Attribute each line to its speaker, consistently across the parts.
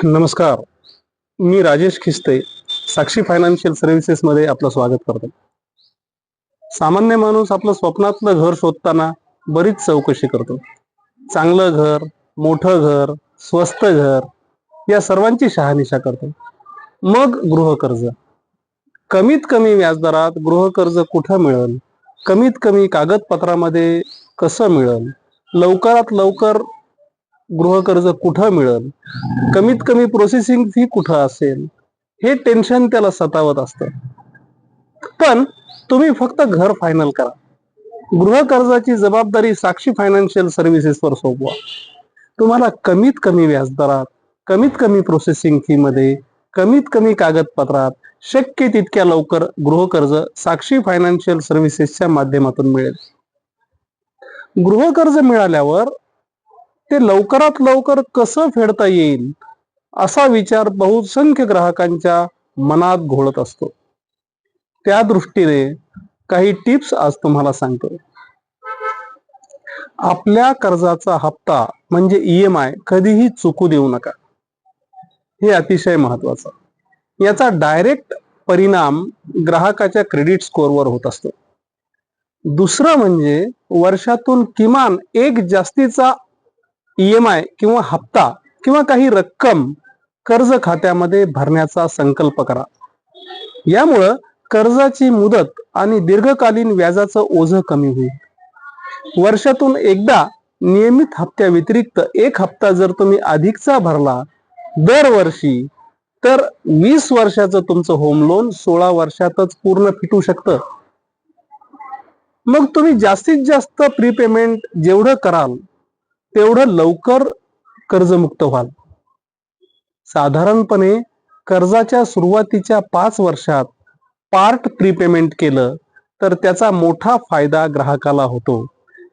Speaker 1: नमस्कार. मी राजेश खिस्ते, साक्षी financial services मध्ये आपलं स्वागत करतो. सामान्य माणूस आपलं स्वप्नातलं घर शोधताना बरीच चौकशी करतो. चांगलं घर, मोठं घर, स्वस्त घर या सर्वांची शहानिशा करतो. मग गृहकर्ज. कमीत कमी व्याजदरात गृहकर्ज कुठं मिळेल, कमीत कमी कागदपत्रामध्ये कसं मिळेल, लवकरात लवकर गृहकर्ज कुठं मिळेल, कमीत कमी प्रोसेसिंग फी कुठं असेल, हे टेन्शन त्याला सतावत असतं. पण तुम्ही फक्त घर फायनल करा. गृहकर्जाची जबाबदारी साक्षी फायनान्शियल सर्व्हिसेसवर सोपवा. तुम्हाला कमीत कमी व्याजदरात, कमीत कमी प्रोसेसिंग फी मध्ये, कमीत कमी कागदपत्रात शक्य तितक्या लवकर गृहकर्ज साक्षी फायनान्शियल सर्व्हिसेसच्या माध्यमातून मिळेल. गृहकर्ज मिळाल्यावर ते लवकरात लवकर कसं फेडता येईल असा विचार बहुसंख्य ग्राहकांच्या मनात घोळत असतो. त्या दृष्टीने काही टिप्स आज तुम्हाला सांगतो. आपल्या कर्जाचा हप्ता म्हणजे EMI कधीही चुकू देऊ नका. हे अतिशय महत्वाचं. याचा डायरेक्ट परिणाम ग्राहकाच्या क्रेडिट स्कोअरवर होत असतो. दुसरं म्हणजे वर्षातून किमान एक जास्तीचा EMI किंवा हप्ता किंवा काही रक्कम कर्ज खात्यामध्ये भरण्याचा संकल्प करा. यामुळं कर्जाची मुदत आणि दीर्घकालीन व्याजाचं ओझं कमी होईल. वर्षातून एकदा नियमित हप्त्या व्यतिरिक्त एक हप्ता जर तुम्ही अधिकचा भरला दरवर्षी, तर 20 वर्षाचं तुमचं होम लोन 16 वर्षातच पूर्ण फिटू शकतं. मग तुम्ही जास्तीत जास्त प्रीपेमेंट जेवढं कराल तेवढं लवकर कर्जमुक्त व्हाल. साधारणपणे कर्जाच्या सुरुवातीच्या 5 वर्षात पार्ट प्रीपेमेंट केलं तर त्याचा मोठा फायदा ग्राहकाला होतो.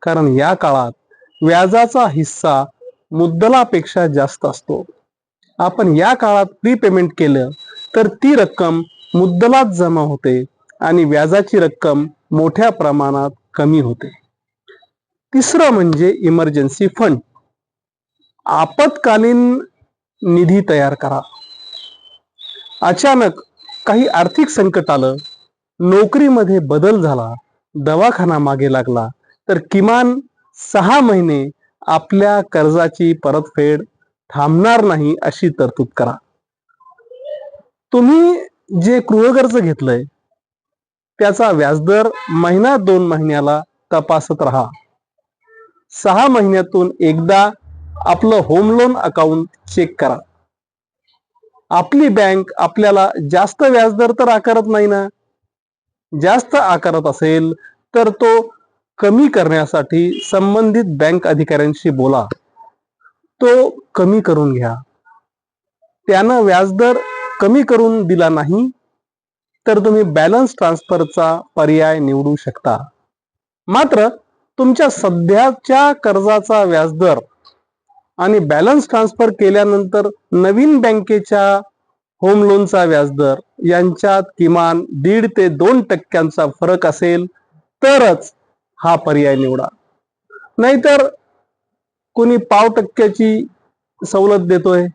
Speaker 1: कारण या काळात व्याजाचा हिस्सा मुद्दलापेक्षा जास्त असतो. आपण या काळात प्रीपेमेंट केलं तर ती रक्कम मुद्दलात जमा होते आणि व्याजाची रक्कम मोठ्या प्रमाणात कमी होते. तिसरं म्हणजे इमर्जन्सी फंड. आपत्कालीन निधी तयार करा. अचानक काही आर्थिक संकट आलं, नोकरीमध्ये बदल झाला, दवाखाना मागे लागला, तर किमान 6 महिने आपल्या कर्जाची परतफेड थांबणार नाही अशी तरतूद करा. तुम्ही जे गृहकर्ज घेतलंय त्याचा व्याजदर महिना 2 महिन्याला तपासत राहा. 6 महिन्यातून एकदा आपलं होम लोन अकाउंट चेक करा. आपली बँक आपल्याला जास्त व्याजदर तर आकारत नाही ना. जास्त आकारत असेल तर तो कमी करण्यासाठी संबंधित बँक अधिकाऱ्यांशी बोला. तो कमी करून घ्या. त्यानं व्याजदर कमी करून दिला नाही तर तुम्ही बॅलन्स ट्रान्सफरचा पर्याय निवडू शकता. मात्र तुमच्या सध्याच्या कर्जाचा व्याजदर आणि बॅलन्स ट्रान्सफर केल्यानंतर नवीन बँकेच्या होम लोनचा व्याजदर यांच्यात किमान 1.5 ते 2% फरक असेल तरच हा पर्याय निवडा. नाहीतर कोणी 0.5% सवलत देतोय,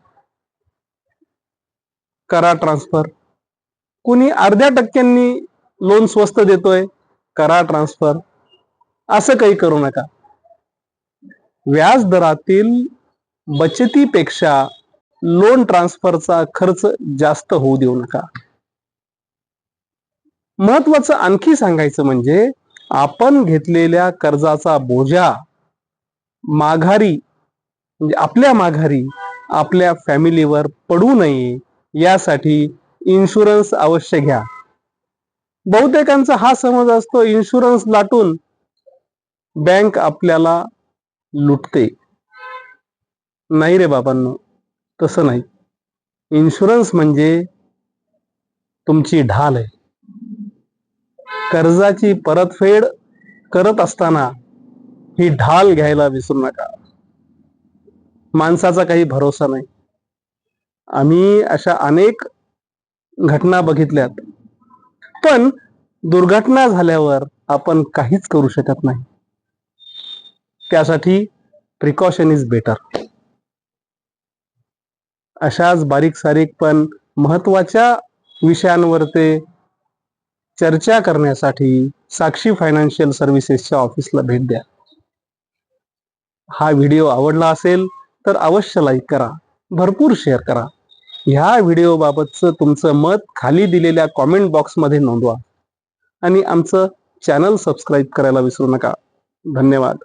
Speaker 1: करा ट्रान्सफर. कुणी 0.5% लोन स्वस्त देतोय, करा ट्रान्सफर. असं काही करू नका. व्याज दरातील बचतीपेक्षा लोन ट्रान्सफरचा खर्च जास्त होऊ देऊ नका. महत्वाचं आणखी सांगायचं म्हणजे आपण घेतलेल्या कर्जाचा बोजा माघारी म्हणजे आपल्या माघारी आपल्या फॅमिलीवर पडू नये यासाठी इन्शुरन्स अवश्य घ्या. बहुतेकांचा हा समज असतो इन्शुरन्स लाटून बँक आपल्याला लुटते. नाही रे बाबांनो, तसं नाही. इन्शुरन्स म्हणजे तुमची ढाल आहे. कर्जाची परतफेड करत असताना ही ढाल घ्यायला विसरू नका. माणसाचा काही भरोसा नाही. आम्ही अशा अनेक घटना बघितल्यात, पण दुर्घटना झाल्यावर आपण काहीच करू शकत नाही. त्यासाठी प्रिकॉशन इज बेटर. अशाच बारीक सारीक पण महत्वाच्या विषयांवर ते चर्चा करण्यासाठी साक्षी फायनान्शियल सर्व्हिसेसच्या ऑफिसला भेट द्या. हा व्हिडिओ आवडला असेल तर अवश्य लाईक करा, भरपूर शेअर करा. ह्या व्हिडिओ बाबतचं तुमचं मत खाली दिलेल्या कॉमेंट बॉक्समध्ये नोंदवा आणि आमचं चॅनल सबस्क्राईब करायला विसरू नका. धन्यवाद.